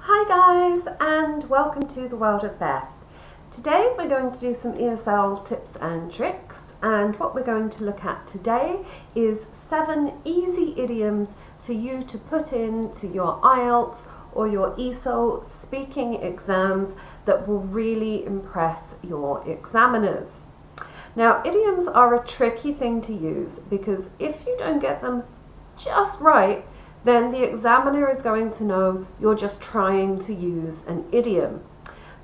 Hi guys, and welcome to the world of Beth. Today we're going to do some ESL tips and tricks, and what we're going to look at today is 7 easy idioms for you to put into your IELTS or your Esol speaking exams that will really impress your examiners. Now, idioms are a tricky thing to use because if you don't get them just right, then the examiner is going to know you're just trying to use an idiom.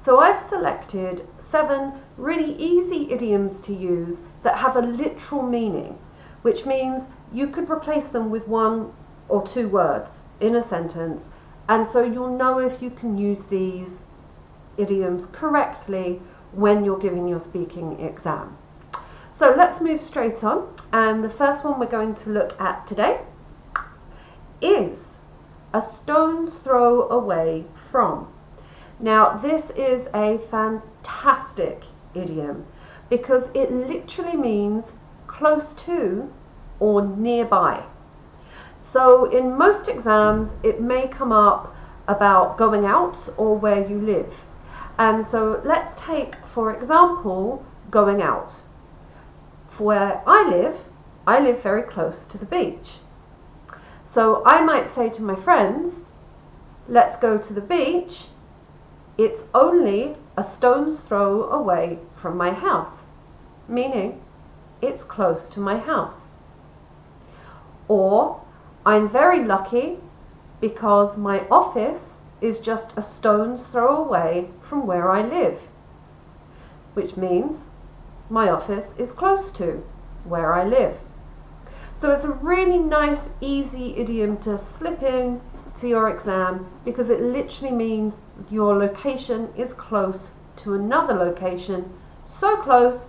So I've selected 7 really easy idioms to use that have a literal meaning, which means you could replace them with 1 or 2 words in a sentence, and so you'll know if you can use these idioms correctly when you're giving your speaking exam. So let's move straight on, and the first one we're going to look at today is a stone's throw away from. Now this is a fantastic idiom because it literally means close to or nearby. So in most exams it may come up about going out or where you live. And so let's take, for example, going out. For where I live very close to the beach. So I might say to my friends, let's go to the beach. It's only a stone's throw away from my house, meaning it's close to my house. Or I'm very lucky because my office is just a stone's throw away from where I live, which means my office is close to where I live. So it's a really nice, easy idiom to slip in to your exam because it literally means your location is close to another location, so close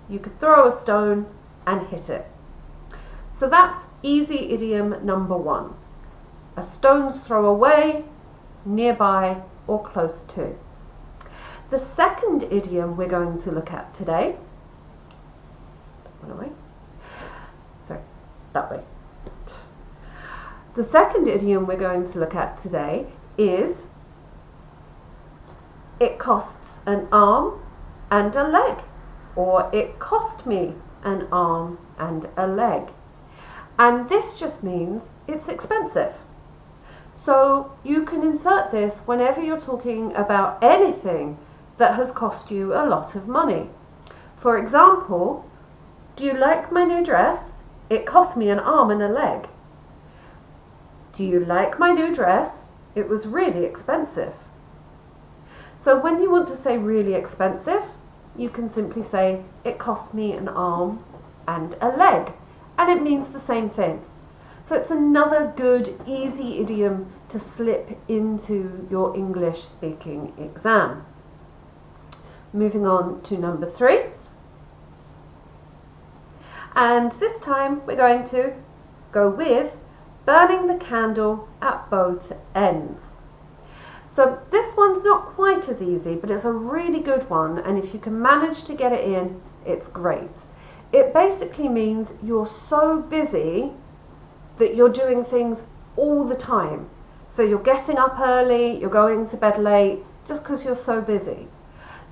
you could throw a stone and hit it. So that's easy idiom number 1. A stone's throw away, nearby or close to. The second idiom we're going to look at today, that way. The second idiom we're going to look at today is it costs an arm and a leg, or it cost me an arm and a leg. And this just means it's expensive. So you can insert this whenever you're talking about anything that has cost you a lot of money. For example, do you like my new dress? It cost me an arm and a leg. Do you like my new dress? It was really expensive. So when you want to say really expensive, you can simply say it cost me an arm and a leg, and it means the same thing. So it's another good, easy idiom to slip into your English speaking exam. Moving on to number 3. And this time we're going to go with burning the candle at both ends. So this one's not quite as easy, but it's a really good one, and if you can manage to get it in, it's great. It basically means you're so busy that you're doing things all the time. So you're getting up early, you're going to bed late, just because you're so busy.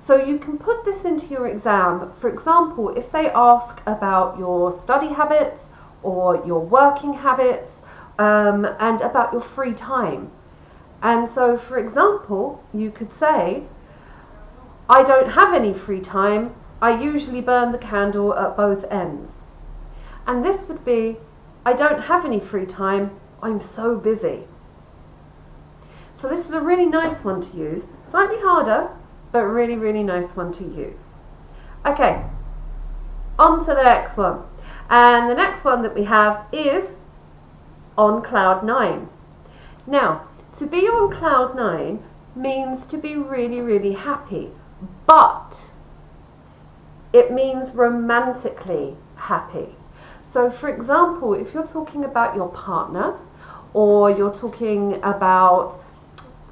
So you can put this into your exam. For example, if they ask about your study habits or your working habits and about your free time. And so, for example, you could say, I don't have any free time. I usually burn the candle at both ends. And this would be, I don't have any free time. I'm so busy. So this is a really nice one to use. Slightly harder, but really, really nice one to use. Okay, on to the next one. And the next one that we have is on cloud 9. Now, to be on cloud 9 means to be really, really happy, but it means romantically happy. So for example, if you're talking about your partner, or you're talking about,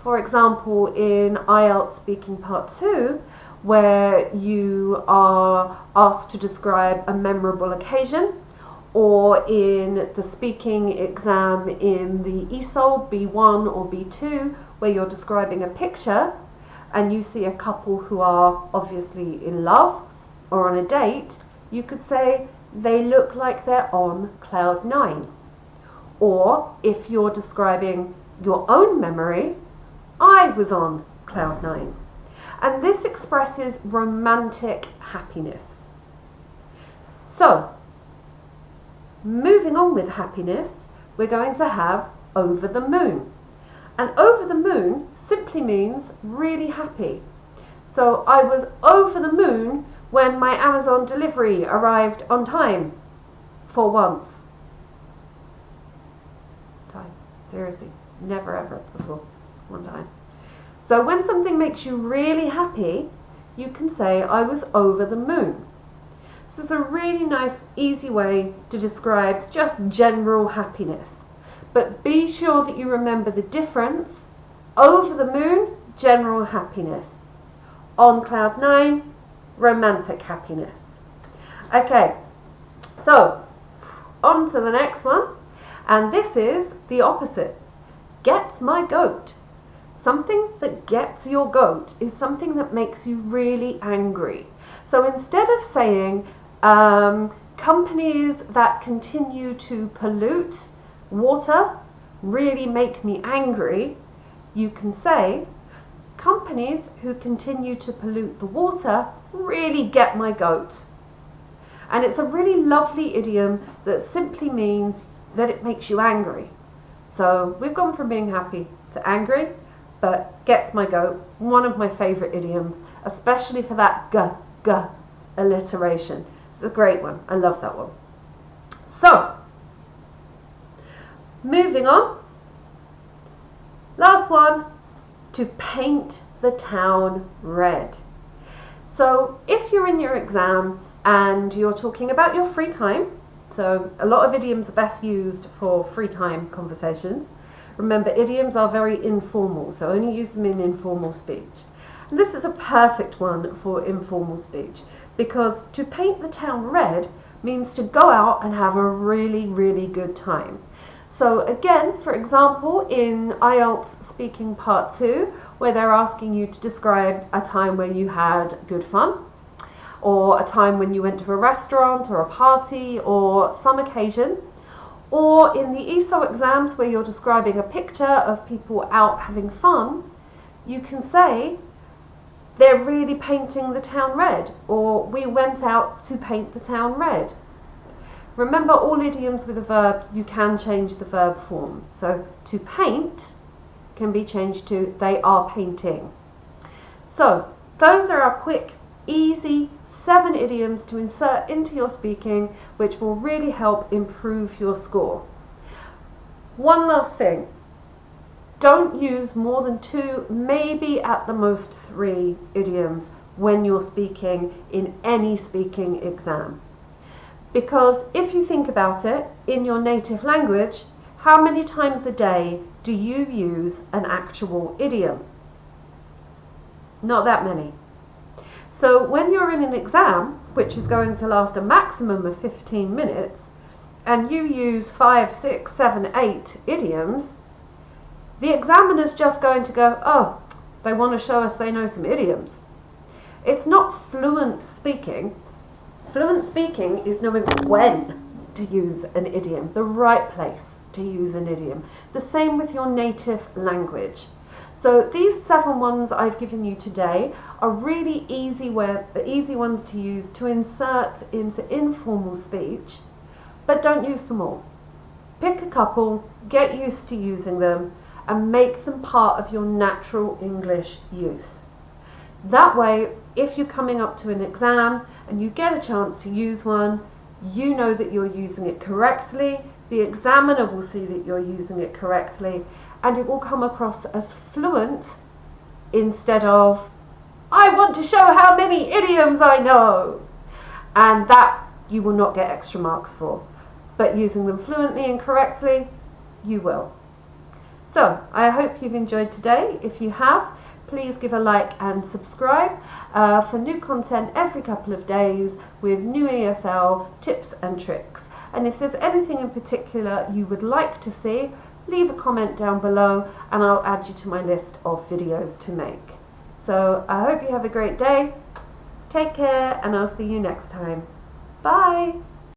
for example, in IELTS Speaking Part 2, where you are asked to describe a memorable occasion, or in the speaking exam in the Esol B1 or B2, where you're describing a picture and you see a couple who are obviously in love or on a date, you could say they look like they're on cloud 9. Or if you're describing your own memory, I was on cloud 9. And this expresses romantic happiness. So, moving on with happiness, we're going to have over the moon. And over the moon simply means really happy. So I was over the moon when my Amazon delivery arrived on time. For once. Seriously, never ever before. One time. So when something makes you really happy, you can say I was over the moon. This is a really nice, easy way to describe just general happiness. But be sure that you remember the difference. Over the moon, general happiness. On cloud 9, romantic happiness. Okay, so on to the next one. And this is the opposite. Gets my goat. Something that gets your goat is something that makes you really angry. So instead of saying companies that continue to pollute water really make me angry, you can say companies who continue to pollute the water really get my goat. And it's a really lovely idiom that simply means that it makes you angry. So we've gone from being happy to angry, but gets my goat, one of my favourite idioms, especially for that g alliteration. It's a great one. I love that one. So, moving on. Last one, to paint the town red. So if you're in your exam and you're talking about your free time, so a lot of idioms are best used for free time conversations. Remember, idioms are very informal, so only use them in informal speech. And this is a perfect one for informal speech, because to paint the town red means to go out and have a really, really good time. So again, for example, in IELTS Speaking Part 2, where they're asking you to describe a time where you had good fun, or a time when you went to a restaurant or a party or some occasion, or in the ESL exams where you're describing a picture of people out having fun, you can say they're really painting the town red, or we went out to paint the town red. Remember, all idioms with a verb, you can change the verb form. So to paint can be changed to they are painting. So those are our quick, easy 7 idioms to insert into your speaking, which will really help improve your score. One last thing. Don't use more than 2, maybe at the most 3 idioms when you're speaking in any speaking exam. Because if you think about it, in your native language, how many times a day do you use an actual idiom? Not that many. So when you're in an exam, which is going to last a maximum of 15 minutes, and you use 5, 6, 7, 8 idioms, the examiner's just going to go, oh, they want to show us they know some idioms. It's not fluent speaking. Fluent speaking is knowing when to use an idiom, the right place to use an idiom. The same with your native language. So these 7 ones I've given you today are really easy ones to use to insert into informal speech, but don't use them all. Pick a couple, get used to using them, and make them part of your natural English use. That way, if you're coming up to an exam and you get a chance to use one, you know that you're using it correctly, the examiner will see that you're using it correctly, and it will come across as fluent instead of, I want to show how many idioms I know. And that you will not get extra marks for. But using them fluently and correctly, you will. So, I hope you've enjoyed today. If you have, please give a like and subscribe for new content every couple of days with new ESL tips and tricks. And if there's anything in particular you would like to see, leave a comment down below and I'll add you to my list of videos to make. So I hope you have a great day. Take care and I'll see you next time. Bye!